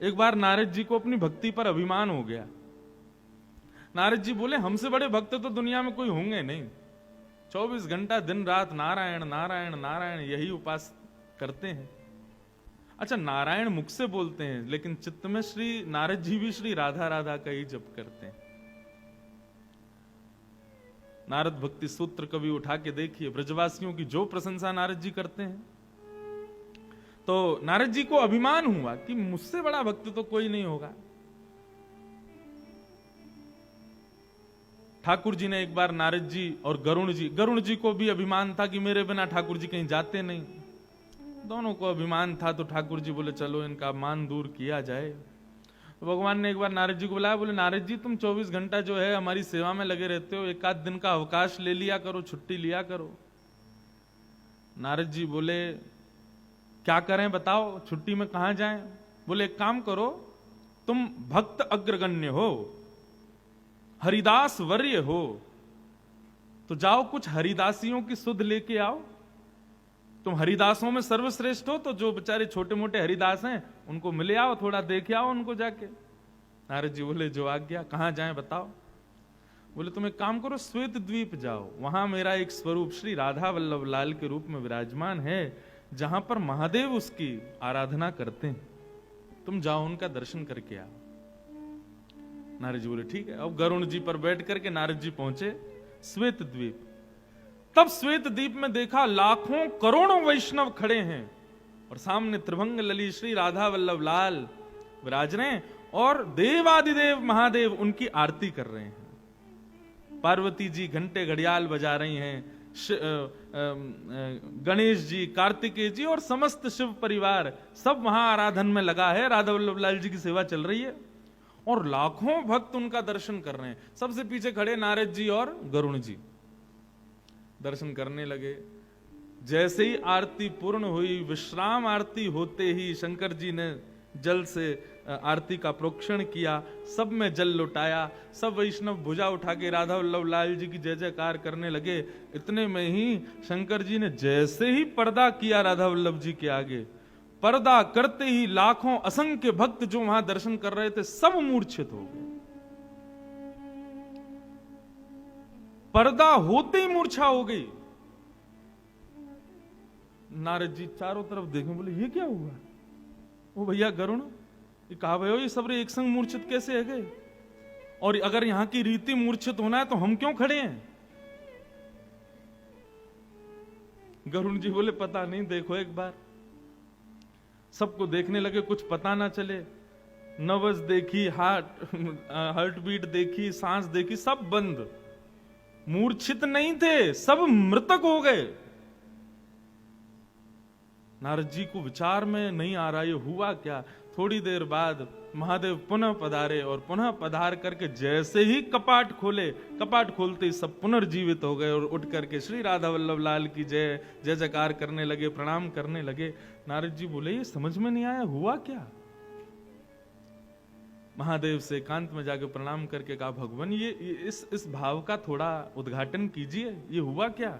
एक बार नारद जी को अपनी भक्ति पर अभिमान हो गया। नारद जी बोले हमसे बड़े भक्त तो दुनिया में कोई होंगे नहीं, 24 घंटा दिन रात नारायण नारायण नारायण यही उपास करते हैं। अच्छा, नारायण मुख से बोलते हैं, लेकिन चित्त में श्री नारद जी भी श्री राधा राधा का ही जप करते हैं। नारद भक्ति सूत्र कभी उठा के देखिए, ब्रजवासियों की जो प्रशंसा नारद जी करते हैं। तो नारद जी को अभिमान हुआ कि मुझसे बड़ा भक्त तो कोई नहीं होगा। ठाकुर जी ने एक बार नारद जी और गरुण जी को भी अभिमान था कि मेरे बिना ठाकुर जी कहीं जाते नहीं। दोनों को अभिमान था, तो ठाकुर जी बोले चलो इनका मान दूर किया जाए। तो भगवान ने एक बार नारद जी को बुलाया, बोले नारद जी तुम 24 घंटा जो है हमारी सेवा में लगे रहते हो, एक आध दिन का अवकाश ले लिया करो, छुट्टी लिया करो। नारद जी बोले क्या करें बताओ, छुट्टी में कहां जाएं? बोले एक काम करो, तुम भक्त अग्रगण्य हो, हरिदास वर्य हो, तो जाओ कुछ हरिदासियों की सुध लेके आओ। तुम हरिदासों में सर्वश्रेष्ठ हो, तो जो बेचारे छोटे मोटे हरिदास हैं उनको मिले आओ, थोड़ा देखे आओ उनको जाके। नारद जी बोले जो आज्ञा, कहां जाएं बताओ? बोले तुम एक काम करो, श्वेत द्वीप जाओ, वहां मेरा एक स्वरूप श्री राधा वल्लभ लाल के रूप में विराजमान है, जहां पर महादेव उसकी आराधना करते हैं, तुम जाओ उनका दर्शन करके आओ। नारद जी बोले ठीक है। अब गरुण जी पर बैठ करके नारद जी पहुंचे श्वेत द्वीप। तब श्वेत द्वीप में देखा लाखों करोड़ों वैष्णव खड़े हैं और सामने त्रिभंग लली श्री राधा वल्लभ लाल विराज रहे हैं और देवादिदेव महादेव उनकी आरती कर रहे हैं। पार्वती जी घंटे घड़ियाल बजा रही हैं, गणेश जी, कार्तिकेय जी और समस्त शिव परिवार सब वहां आराधन में लगा है, राधा वल्लभ लाल जी की सेवा चल रही है और लाखों भक्त उनका दर्शन कर रहे हैं। सबसे पीछे खड़े नारद जी और गरुण जी दर्शन करने लगे। जैसे ही आरती पूर्ण हुई, विश्राम आरती होते ही शंकर जी ने जल से आरती का प्रोक्षण किया, सब में जल लुटाया, सब वैष्णव भुजा उठा के राधा वल्लभ लाल जी की जय जयकार करने लगे। इतने में ही शंकर जी ने जैसे ही पर्दा किया राधा वल्लभ जी के आगे, पर्दा करते ही लाखों असंख्य भक्त जो वहां दर्शन कर रहे थे सब मूर्छित हो गए। पर्दा होते ही मूर्छा हो गई। नारद जी चारों तरफ देखे, बोले ये क्या हुआ? ओ भैया गरुण, ये कहा भयो ये सब एक संग मूर्छित कैसे है गए? और अगर यहां की रीति मूर्छित होना है तो हम क्यों खड़े हैं? गरुण जी बोले पता नहीं, देखो एक बार। सबको देखने लगे, कुछ पता ना चले। नब्ज देखी, हार्ट बीट देखी, सांस देखी, सब बंद। मूर्छित नहीं थे, सब मृतक हो गए। नारद जी को विचार में नहीं आ रहा ये हुआ क्या। थोड़ी देर बाद महादेव पुनः पधारे और पुनः पधार करके जैसे ही कपाट खोले, कपाट खोलते ही सब पुनर्जीवित हो गए और उठ करके श्री राधा वल्लभ लाल की जय जय जयकार करने लगे, प्रणाम करने लगे। नारद जी बोले ये समझ में नहीं आया हुआ क्या? महादेव से एकांत में जाकर प्रणाम करके कहा भगवान ये इस भाव का थोड़ा उद्घाटन कीजिए, ये हुआ क्या?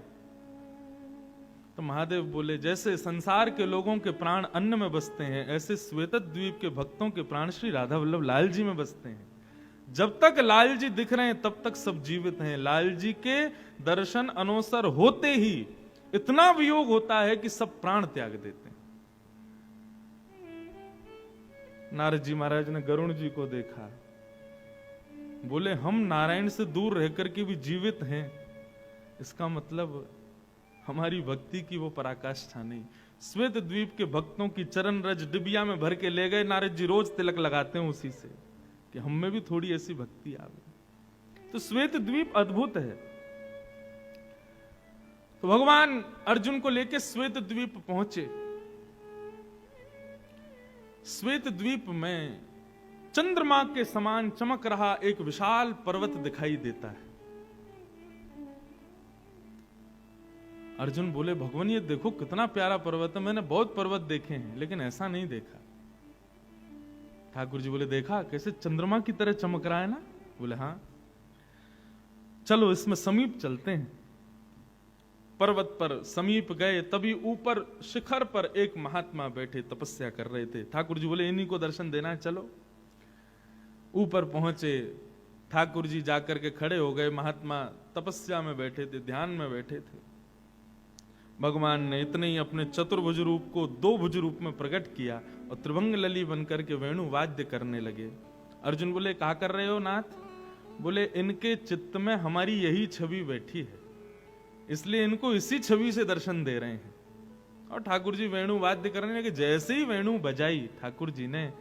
तो महादेव बोले जैसे संसार के लोगों के प्राण अन्न में बसते हैं, ऐसे श्वेत द्वीप के भक्तों के प्राण श्री राधा वल्लभ लाल जी में बसते हैं। जब तक लाल जी दिख रहे हैं तब तक सब जीवित हैं। लाल जी के दर्शन अनोसर होते ही इतना वियोग होता है कि सब प्राण त्याग देते हैं। नारद जी महाराज ने गरुण जी को देखा, बोले हम नारायण से दूर रहकर के भी जीवित हैं, इसका मतलब हमारी भक्ति की वो पराकाष्ठा नहीं। श्वेत द्वीप के भक्तों की चरण रज डिबिया में भर के ले गए। नारद जी रोज तिलक लगाते हैं उसी से कि हम में भी थोड़ी ऐसी भक्ति आवे। तो श्वेत द्वीप अद्भुत है। तो भगवान अर्जुन को लेकर श्वेत द्वीप पहुंचे। श्वेत द्वीप में चंद्रमा के समान चमक रहा एक विशाल पर्वत दिखाई देता है। अर्जुन बोले भगवान ये देखो कितना प्यारा पर्वत है, मैंने बहुत पर्वत देखे हैं लेकिन ऐसा नहीं देखा। ठाकुर जी बोले देखा कैसे चंद्रमा की तरह चमक रहा है ना? बोले हाँ। चलो इसमें समीप चलते हैं। पर्वत पर समीप गए, तभी ऊपर शिखर पर एक महात्मा बैठे तपस्या कर रहे थे। ठाकुर जी बोले इन्हीं को दर्शन देना है, चलो। ऊपर पहुंचे, ठाकुर जी जाकर के खड़े हो गए। महात्मा तपस्या में बैठे थे, ध्यान में बैठे थे। भगवान ने इतने ही अपने चतुर्भुज रूप को दो भुज रूप में प्रकट किया और त्रिभंग लली बनकर के वेणु वाद्य करने लगे। अर्जुन बोले क्या कर रहे हो नाथ? बोले इनके चित्त में हमारी यही छवि बैठी है, इसलिए इनको इसी छवि से दर्शन दे रहे हैं। और ठाकुर जी वेणु वाद्य करने लगे। जैसे ही वेणु बजाई ठाकुर जी ने,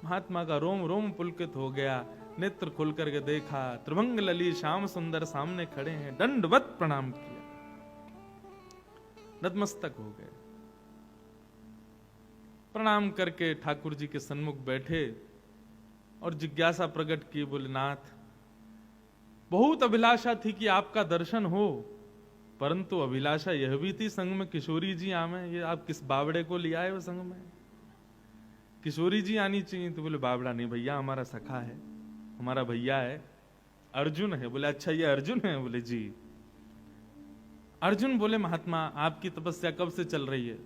महात्मा का रोम रोम पुलकित हो गया। नेत्र खोल करके देखा, त्रिभंग लली श्याम सुंदर सामने खड़े हैं। दंडवत प्रणाम किया, नतमस्तक हो गए। प्रणाम करके ठाकुर जी के सन्मुख बैठे और जिज्ञासा प्रकट की। बोले नाथ, बहुत अभिलाषा थी कि आपका दर्शन हो, परंतु अभिलाषा यह भी थी संग में किशोरी जी आवे। ये आप किस बावड़े को ले आए हो संग में? किशोरी जी आनी चाहिए। तो बोले बावड़ा नहीं भैया, हमारा सखा है, हमारा भैया है, अर्जुन है। बोले अच्छा ये अर्जुन है? बोले जी। अर्जुन बोले महात्मा आपकी तपस्या कब से चल रही है?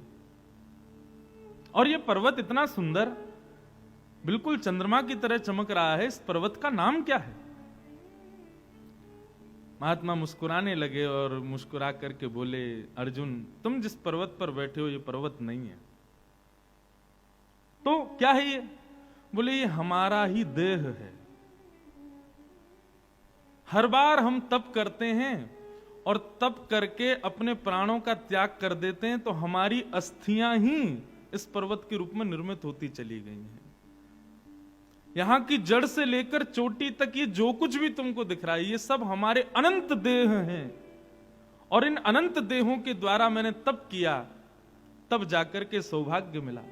और ये पर्वत इतना सुंदर, बिल्कुल चंद्रमा की तरह चमक रहा है, इस पर्वत का नाम क्या है? महात्मा मुस्कुराने लगे और मुस्कुरा करके बोले अर्जुन तुम जिस पर्वत पर बैठे हो ये पर्वत नहीं है। तो क्या है ये? बोले ये हमारा ही देह है। हर बार हम तप करते हैं और तप करके अपने प्राणों का त्याग कर देते हैं, तो हमारी अस्थियां ही इस पर्वत के रूप में निर्मित होती चली गई हैं। यहां की जड़ से लेकर चोटी तक ये जो कुछ भी तुमको दिख रहा है, ये सब हमारे अनंत देह हैं। और इन अनंत देहों के द्वारा मैंने तप किया, तब जाकर के सौभाग्य मिला।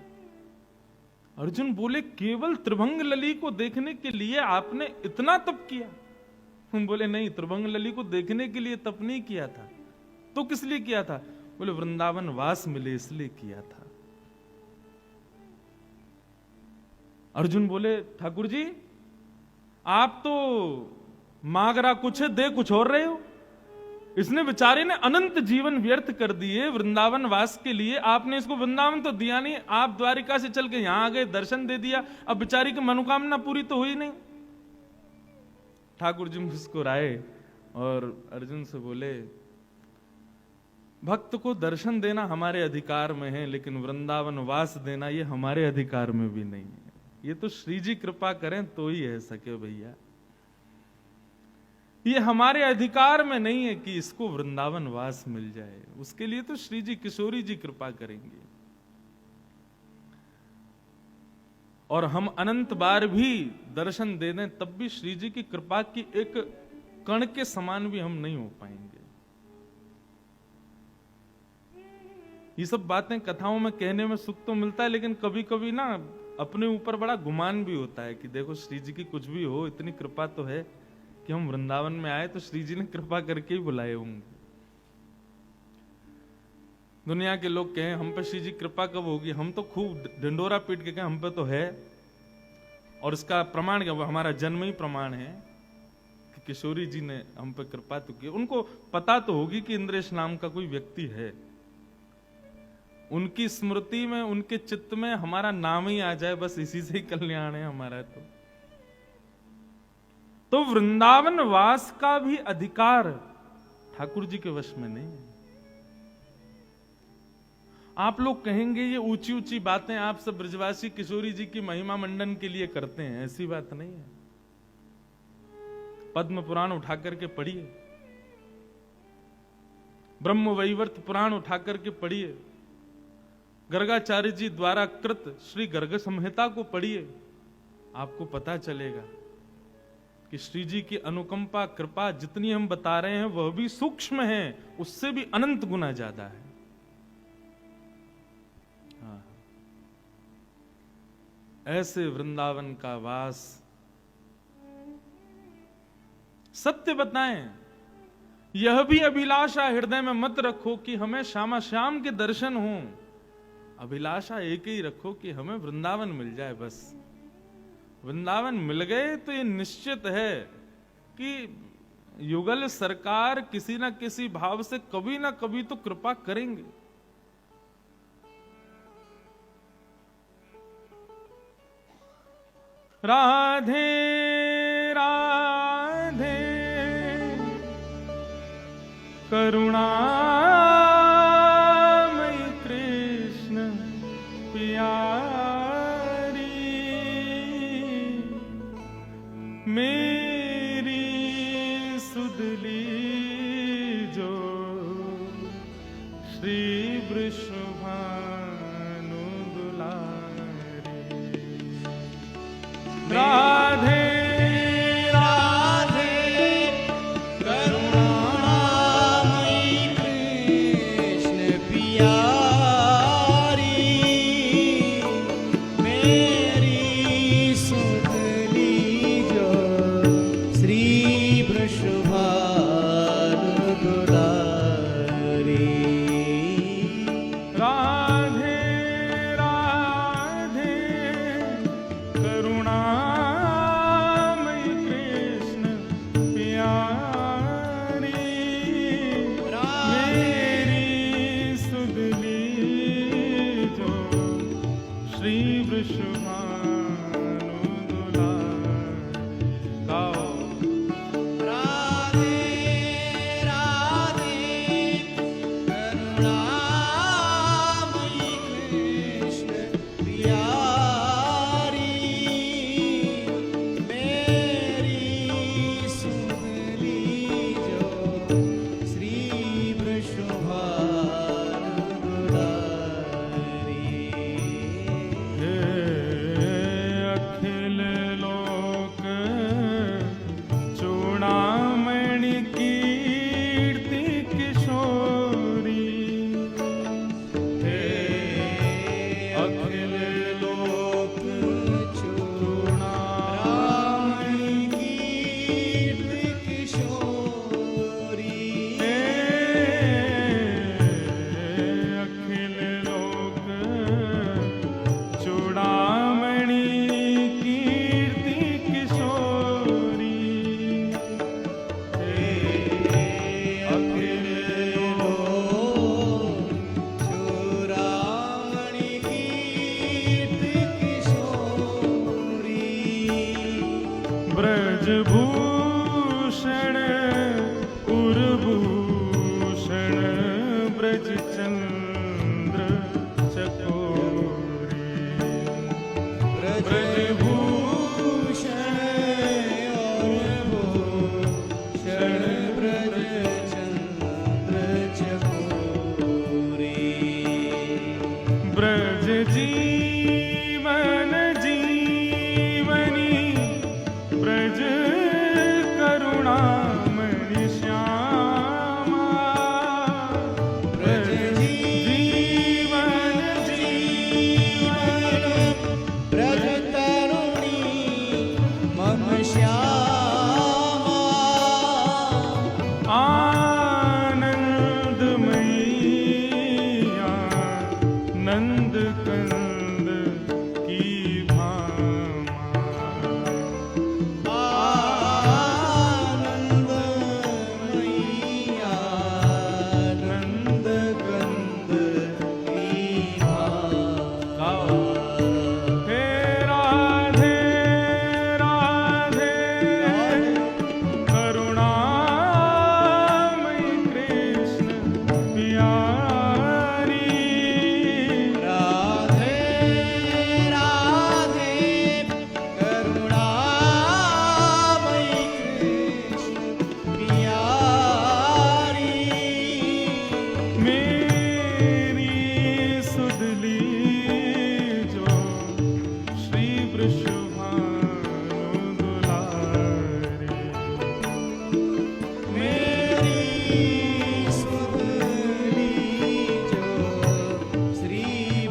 अर्जुन बोले केवल त्रिभंग लली को देखने के लिए आपने इतना तप किया? हम बोले नहीं, त्रिभंग लली को देखने के लिए तप नहीं किया था। तो किस लिए किया था? बोले वृंदावन वास मिले इसलिए किया था। अर्जुन बोले ठाकुर जी आप तो मांग रहा कुछ है, दे कुछ और रहे हो। इसने बेचारे ने अनंत जीवन व्यर्थ कर दिए वृंदावन वास के लिए, आपने इसको वृंदावन तो दिया नहीं, आप द्वारिका से चल के यहां आ गए, दर्शन दे दिया, अब बेचारी की मनोकामना पूरी तो हुई नहीं। ठाकुर जी मुस्कुराए और अर्जुन से बोले भक्त को दर्शन देना हमारे अधिकार में है, लेकिन वृंदावन वास देना ये हमारे अधिकार में भी नहीं है। ये तो श्री जी कृपा करें तो ही है सके भैया, ये हमारे अधिकार में नहीं है कि इसको वृंदावन वास मिल जाए। उसके लिए तो श्री जी किशोरी जी कृपा करेंगे। और हम अनंत बार भी दर्शन दे दें तब भी श्री जी की कृपा की एक कण के समान भी हम नहीं हो पाएंगे। ये सब बातें कथाओं में कहने में सुख तो मिलता है, लेकिन कभी कभी ना अपने ऊपर बड़ा गुमान भी होता है कि देखो श्री जी की कुछ भी हो, इतनी कृपा तो है कि हम वृंदावन में आए तो श्री जी ने कृपा करके ही बुलाए होंगे। दुनिया के लोग कहें हम पे श्री जी कृपा कब होगी, हम तो खूब ढिंडोरा पीट के कहें हम पे तो है। और इसका प्रमाण क्या? हमारा जन्म ही प्रमाण है कि किशोरी जी ने हम पे कृपा तो की। उनको पता तो होगी कि इंद्रेश नाम का कोई व्यक्ति है, उनकी स्मृति में उनके चित्त में हमारा नाम ही आ जाए, बस इसी से ही कल्याण है हमारा। तो वृंदावन वास का भी अधिकार ठाकुर जी के वश में नहीं है। आप लोग कहेंगे ये ऊंची ऊंची बातें आप सब ब्रजवासी किशोरी जी की महिमा मंडन के लिए करते हैं, ऐसी बात नहीं है। पद्म पुराण उठा करके पढ़िए, ब्रह्म वैवर्त पुराण उठा करके पढ़िए, गर्गाचार्य जी द्वारा कृत श्री गर्ग संहिता को पढ़िए, आपको पता चलेगा कि श्री जी की अनुकंपा कृपा जितनी हम बता रहे हैं वह भी सूक्ष्म है, उससे भी अनंत गुना ज्यादा है। हाँ। ऐसे वृंदावन का वास, सत्य बताएं, यह भी अभिलाषा हृदय में मत रखो कि हमें श्यामा श्याम के दर्शन हों। अभिलाषा एक ही रखो कि हमें वृंदावन मिल जाए बस। वृंदावन मिल गए तो ये निश्चित है कि युगल सरकार किसी न किसी भाव से कभी ना कभी तो कृपा करेंगे। राधे राधे करुणामयी कृष्ण प्यारी, मेरी सुधली जो श्री वृषभानु दुलारी। राधे राधे करुणामयी कृष्ण प्यारी, मेरी सुधली जो श्री वृषभानु दुलारी। राधे राधे करुणामयी कृष्ण प्यारी, मेरी सुधली जो श्री वृषभानु दुलारी। गाओ। राधे राधे करुणामयी कृष्ण प्यारी, मेरी सुधली जो श्री वृषभानु दुलारी। हे अखिल लोक चूड़ामणि कीर्ति किशोरी, हे अखिल लोक चूड़ामणि कीर्ति किशोरी, हे अखिल लोक चूड़ामणि कीर्ति किशोरी, हे अखिल चूड़ामणि कीर्ति किशोरी, ब्रजभूषण उर्भूषण ब्रज चंद्र चकोरी, ब्रजभूषण और भूषण ब्रज चंद्र चकोरी, ब्रज जीवन जीवनी ब्रज करुणामणि श्यामा, ब्रज जीवन जीवन ब्रज तरुणी मम श्यामा, आनंदमयी नंद कंद की भामा, आनंदमयी आनंद कंद की भामा। हे राधे राधे करुणामयी कृष्ण प्यारी, राधे राधे करुणामयी कृष्ण प्यारी, मेरी सुधली जो श्री वृषभानु दुलारी। मेरी सुधली जो श्री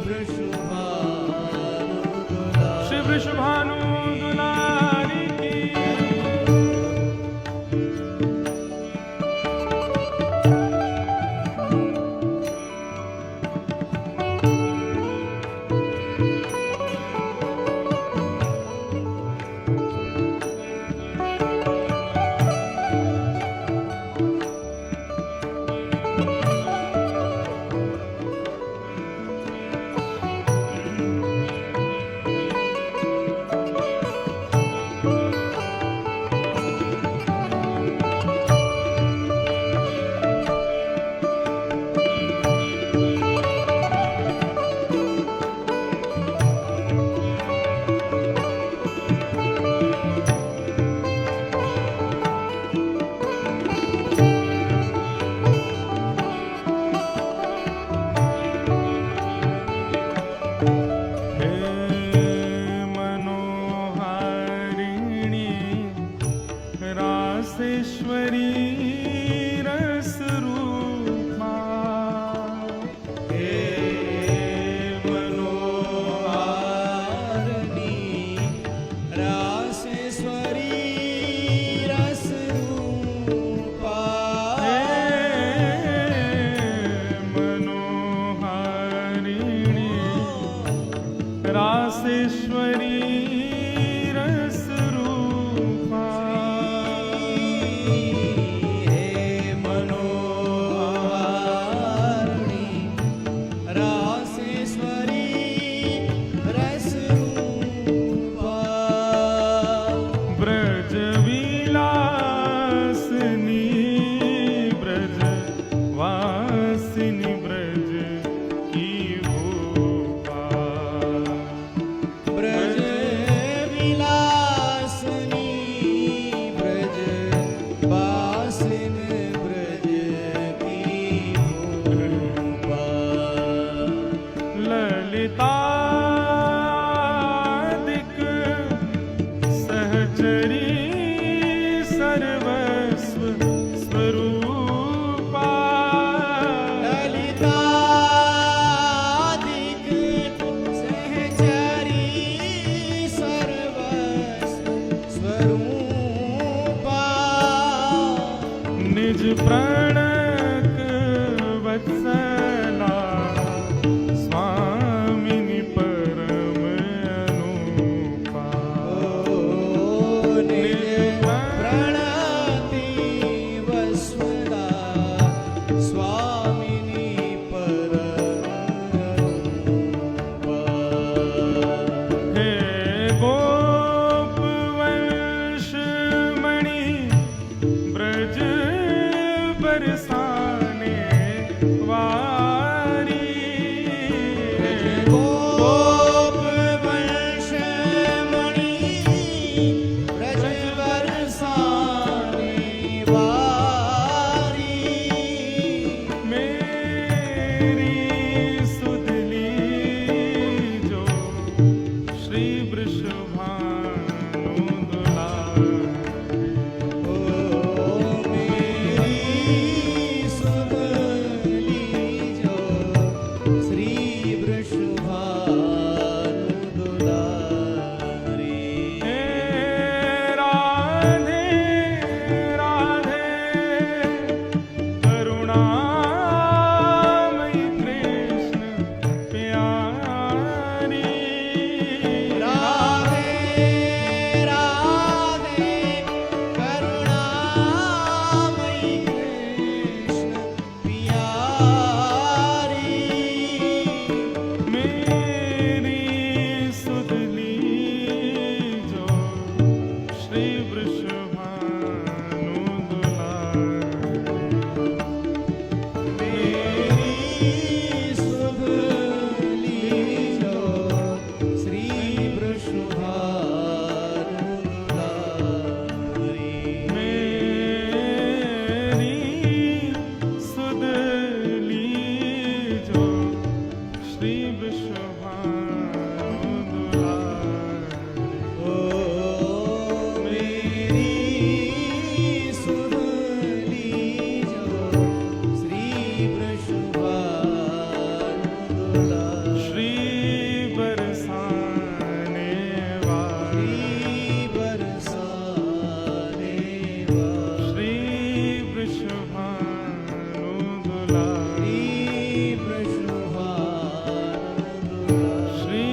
वृषभानु दुलारी। श्री वृषभानु दुलारी की। प्रणक वत्सला स्वामिनी परम अनुपा निज प्रणति वसुदा स्वामिनी परम हे गोप वंश मणि ब्रज बरसाने वारी गोप वंश मणि ब्रज बरसाने वारी मेरी सुधली जो श्री वृषभानु दुलारी मेरी सुधली जो श्री वृषभानु दुलारी हे राधे राधे करुणामयी कृष्ण प्यारी राधे राधे करुणामयी कृष्ण प्यारी मेरी सुधली जो श्री वृषभानु दुलारी मेरी सुधली जो श्री वृषभानु दुलारी मेरी सुधली जो श्री वृषभानु दुलारी ओ मेरी सुधली जो श्री वृषभानु दुलारी श्री बरसाने वाली बरसाने वाली श्री वृषभानु दुलारी वृषभानु दुलारी श्री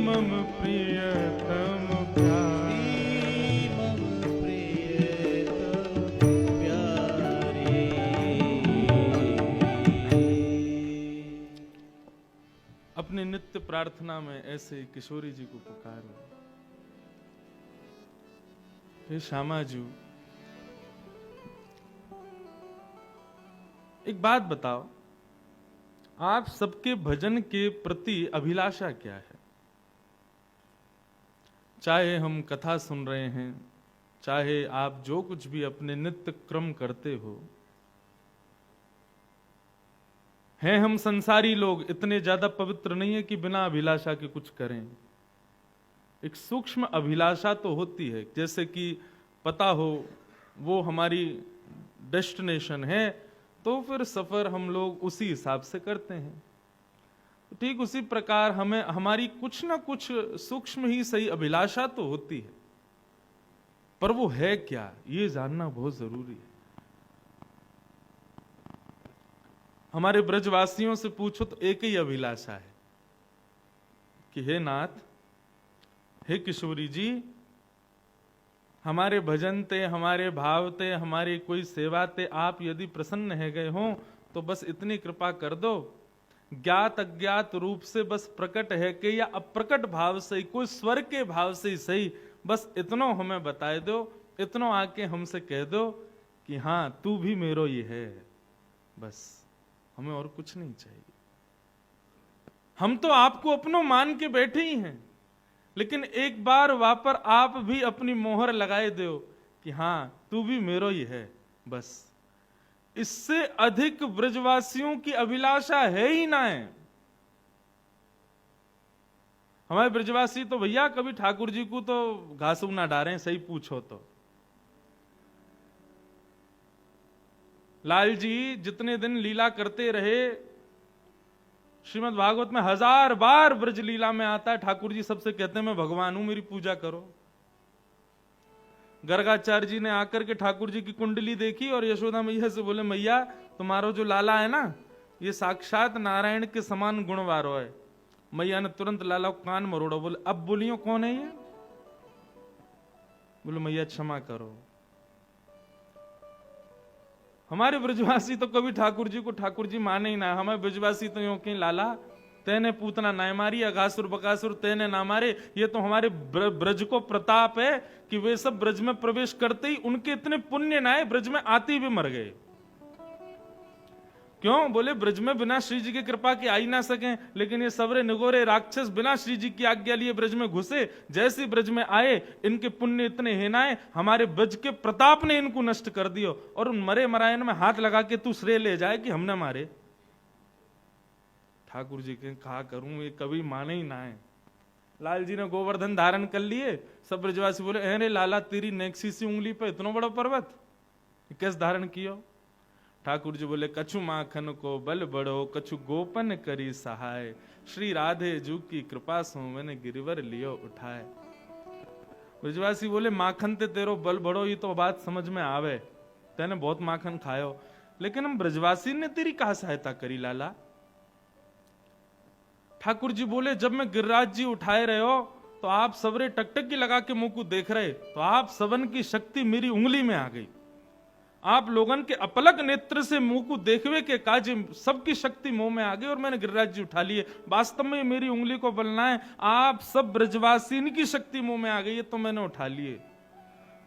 मम प्रियतम प्यारी मम प्रियतम प्यारी अपने नित्य प्रार्थना में ऐसे किशोरी जी को पुकारो। हे श्यामा जी, एक बात बताओ, आप सबके भजन के प्रति अभिलाषा क्या है? चाहे हम कथा सुन रहे हैं, चाहे आप जो कुछ भी अपने नित्य क्रम करते हो, हैं हम संसारी लोग इतने ज्यादा पवित्र नहीं है कि बिना अभिलाषा के कुछ करें। एक सूक्ष्म अभिलाषा तो होती है, जैसे कि पता हो वो हमारी डेस्टिनेशन है, तो फिर सफर हम लोग उसी हिसाब से करते हैं। ठीक उसी प्रकार हमें हमारी कुछ ना कुछ सूक्ष्म ही सही अभिलाषा तो होती है, पर वो है क्या, ये जानना बहुत जरूरी है। हमारे ब्रजवासियों से पूछो तो एक ही अभिलाषा है कि हे नाथ, हे किशोरी जी, हमारे भजन ते, हमारे भाव ते, हमारी कोई सेवा ते आप यदि प्रसन्न है गए हो तो बस इतनी कृपा कर दो, ज्ञात अज्ञात रूप से बस प्रकट है कि या अप्रकट भाव से, कोई स्वर के भाव से ही सही, बस इतनो हमें बताए दो, इतनो आके हमसे कह दो कि हाँ तू भी मेरो ये है। बस हमें और कुछ नहीं चाहिए। हम तो आपको अपनो मान के बैठे ही हैं, लेकिन एक बार वापर आप भी अपनी मोहर लगाए दो कि हाँ तू भी मेरो ही है। बस इससे अधिक ब्रजवासियों की अभिलाषा है ही ना है। हमारे ब्रजवासी तो भैया कभी ठाकुर जी को तो घासू ना डालें, सही पूछो तो। लाल जी जितने दिन लीला करते रहे, श्रीमद् भागवत में 1000 बार ब्रज लीला में आता है, ठाकुर जी सबसे कहते हैं मैं भगवान हूं, मेरी पूजा करो। गर्गाचार्य जी ने आकर के ठाकुर जी की कुंडली देखी और यशोदा मैया से बोले, मैया तुम्हारा जो लाला है ना, ये साक्षात नारायण के समान गुण वारो है। मैया ने तुरंत लाला को कान मरोड़ा, बोले अब बोलियो कौन है ये? बोले मैया क्षमा करो। हमारे ब्रजवासी तो कभी ठाकुर जी को ठाकुर जी माने ही ना। हमें ब्रजवासी तो यूं कहीं, लाला तेने पूतना ना मारी, अगासुर बकासुर तेने ना मारे। ये तो हमारे ब्रज को प्रताप है कि वे सब ब्रज में प्रवेश करते ही उनके इतने पुण्य ना है, ब्रज में आते ही भी मर गए। क्यों? बोले ब्रज में बिना श्री जी की कृपा के आ ही ना सके, लेकिन ये सवरे निगोरे राक्षस बिना श्री जी की आज्ञा लिए ब्रज में घुसे। जैसे ब्रज में आए, इनके पुण्य इतने हेनाए, हमारे ब्रज के प्रताप ने इनको नष्ट कर दियो। और उन मरे मरायन में हाथ लगा के तू श्रेय ले जाए कि हमने मारे। ठाकुर जी के कहा करूं, ये कभी माने ही ना है। लाल जी ने गोवर्धन धारण कर लिए। सब ब्रजवासी बोले, अरे लाला तेरी नेक्सी सी उंगली पे इतना बड़ा पर्वत कैसे धारण कियो? ठाकुर जी बोले, कछु माखन को बल बढ़ो, कछु गोपन करी सहाय। श्री राधे जू की कृपा सो मैंने गिरिवर लियो उठाए। ब्रजवासी बोले, माखन ते तेरो बल बढ़ो, ये तो बात समझ में आवे, तेने बहुत माखन खायो, लेकिन हम ब्रजवासी ने तेरी कहा सहायता करी लाला? ठाकुर जी बोले, जब मैं गिरिराज जी उठाए रहे हो तो आप सबरे टकटकी लगा के मुंह को देख रहे, तो आप सबन की शक्ति मेरी उंगली में आ गई। आप लोगन के अपलक नेत्र से मुंह को देखवे के काज सबकी शक्ति मुंह में आ गई और मैंने गिरिराज जी उठा लिए। वास्तव में मेरी उंगली को बलना है, आप सब ब्रजवासी की शक्ति मुंह में आ गई है तो मैंने उठा लिए।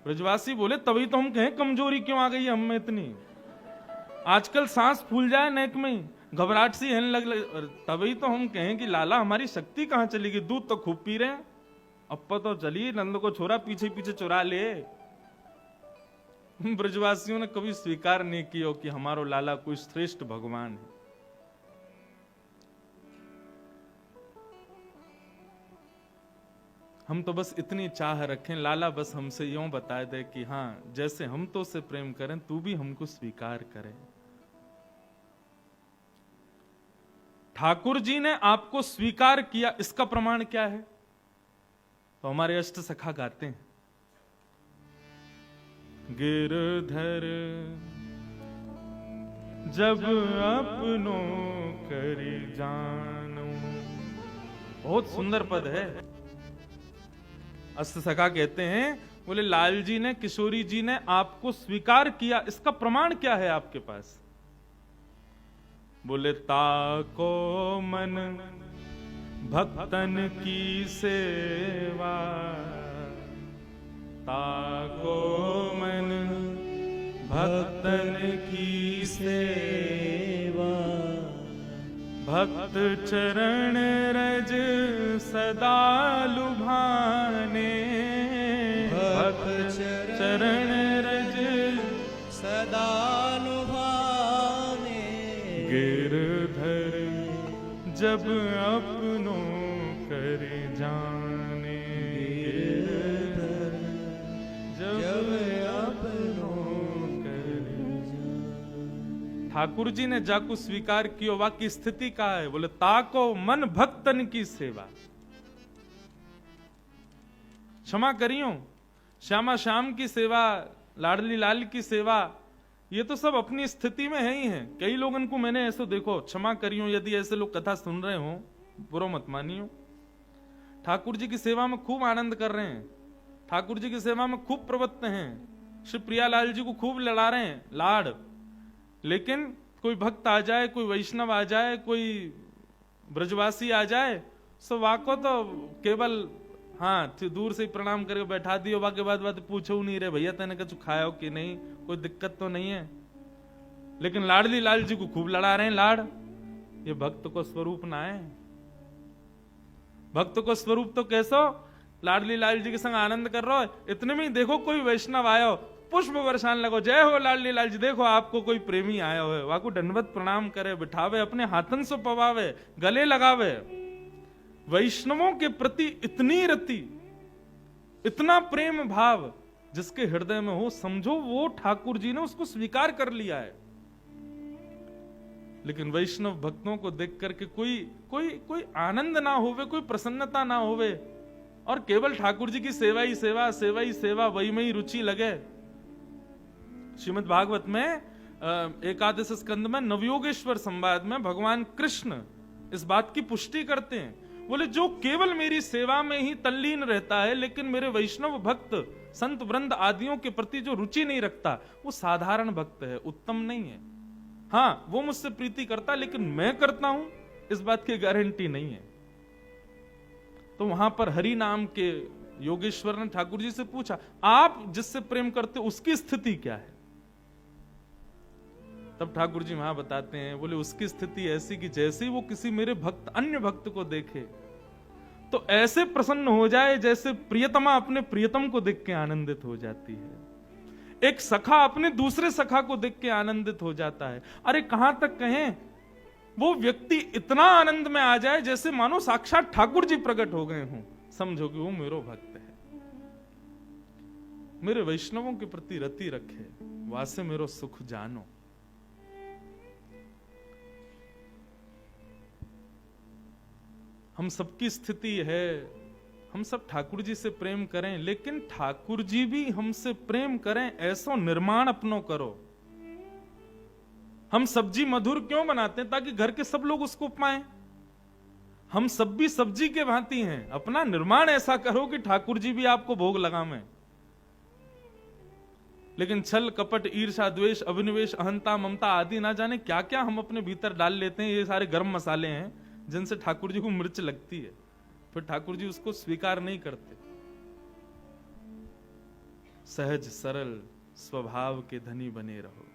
ब्रजवासी बोले, तभी तो हम कहें कमजोरी क्यों आ गई है हम में इतनी? आजकल सांस फूल जाए नेक में, घबराहट सी रहने लग, तभी तो हम कहें कि लाला हमारी शक्ति कहां चली गई? दूध तो खूब पी रहे हैं, अब तो चलिए नंद को छोरा पीछे पीछे चुरा ले। ब्रजवासियों ने कभी स्वीकार नहीं किया कि हमारो लाला कोई श्रेष्ठ भगवान है। हम तो बस इतनी चाह रखें, लाला बस हमसे यूं बता दे कि हां, जैसे हम तो से प्रेम करें तू भी हमको स्वीकार करे। ठाकुर जी ने आपको स्वीकार किया, इसका प्रमाण क्या है? तो हमारे अष्ट सखा गाते हैं, गिरधर जब अपनों करी जानो। बहुत सुंदर पद है। अष्ट सखा कहते हैं, बोले लाल जी ने, किशोरी जी ने आपको स्वीकार किया, इसका प्रमाण क्या है आपके पास? बोले, ताको मन भक्तन की सेवा, ताको मन भक्तन की सेवा, भक्त चरण रज सदा लुभाने, भक्त चरण रज सदा लुभाने। गिरधर जब अपनों कर जाने, जब अपनों कर जाने। ठाकुर जी ने जाको स्वीकार कियो, वा की स्थिति का है? बोले, ताको मन भक्तन की सेवा। क्षमा करियो, श्यामा श्याम की सेवा, लाडली लाल की सेवा, ये तो सब अपनी स्थिति में है ही है। कई लोगों को मैंने ऐसे देखो, क्षमा करियो यदि ऐसे लोग कथा सुन रहे हो, बुरा मत मानियो, ठाकुर जी की सेवा में खूब आनंद कर रहे हैं, ठाकुर जी की सेवा में खूब प्रवृत्त हैं, श्री प्रियालाल जी को खूब लड़ा रहे हैं लाड, लेकिन कोई भक्त आ जाए, कोई वैष्णव आ जाए, कोई ब्रजवासी आ जाए, सो वाको तो केवल हाँ दूर से प्रणाम करके बैठा दियो, बाकी बात पूछो नहीं रहे, भैया तेने कुछ खाया हो कि नहीं, कोई दिक्कत तो नहीं है। लेकिन लाडली लाल जी को खूब लड़ा रहे हैं लाड। ये भक्त को स्वरूप ना है। भक्त को स्वरूप तो कैसो, लाडली लाल जी के संग आनंद कर रहा है, इतने में ही देखो कोई वैष्णव आयो, पुष्प बरसान लगो, जय हो लाडली लाल जी, देखो आपको कोई प्रेमी आया हो, वाको दंडवत प्रणाम करे, बिठावे, अपने हाथन से पवावे, गले लगावे। वैष्णवों के प्रति इतनी रति, इतना प्रेम भाव जिसके हृदय में हो, समझो वो ठाकुर जी ने उसको स्वीकार कर लिया है। लेकिन वैष्णव भक्तों को देख करके कोई कोई कोई आनंद ना होवे, कोई प्रसन्नता ना होवे, और केवल ठाकुर जी की सेवा ही सेवा, सेवा ही सेवा, वही में ही रुचि लगे। श्रीमद् भागवत में एकादश स्कंद में नवयोगेश्वर संवाद में भगवान कृष्ण इस बात की पुष्टि करते हैं, बोले जो केवल मेरी सेवा में ही तल्लीन रहता है लेकिन मेरे वैष्णव भक्त संत वृंद आदियों के प्रति जो रुचि नहीं रखता, वो साधारण भक्त है, उत्तम नहीं है। हाँ, वो मुझसे प्रीति करता, लेकिन मैं करता हूं इस बात की गारंटी नहीं है। तो वहां पर हरि नाम के योगेश्वर ने ठाकुर जी से पूछा, आप जिससे प्रेम करते उसकी स्थिति क्या है? तब ठाकुर जी वहां बताते हैं, बोले उसकी स्थिति ऐसी कि जैसे ही वो किसी मेरे भक्त अन्य भक्त को देखे तो ऐसे प्रसन्न हो जाए जैसे प्रियतमा अपने प्रियतम को देख के आनंदित हो जाती है, एक सखा अपने दूसरे सखा को देख के आनंदित हो जाता है। अरे कहां तक कहें, वो व्यक्ति इतना आनंद में आ जाए जैसे मानो साक्षात ठाकुर जी प्रकट हो गए हों, समझो कि वो मेरो भक्त है, मेरे वैष्णवों के प्रति रति रखे, वासे मेरो सुख जानो। हम सबकी स्थिति है, हम सब ठाकुर जी से प्रेम करें, लेकिन ठाकुर जी भी हमसे प्रेम करें ऐसा निर्माण अपनो करो। हम सब्जी मधुर क्यों बनाते हैं? ताकि घर के सब लोग उसको पाएं। हम सब भी सब्जी के भांति हैं, अपना निर्माण ऐसा करो कि ठाकुर जी भी आपको भोग लगावें। लेकिन छल कपट ईर्षा द्वेष अभिनिवेश अहंता ममता आदि ना जाने क्या क्या हम अपने भीतर डाल लेते हैं। ये सारे गर्म मसाले हैं जिनसे ठाकुर जी को मिर्च लगती है, फिर ठाकुर जी उसको स्वीकार नहीं करते। सहज सरल स्वभाव के धनी बने रहो।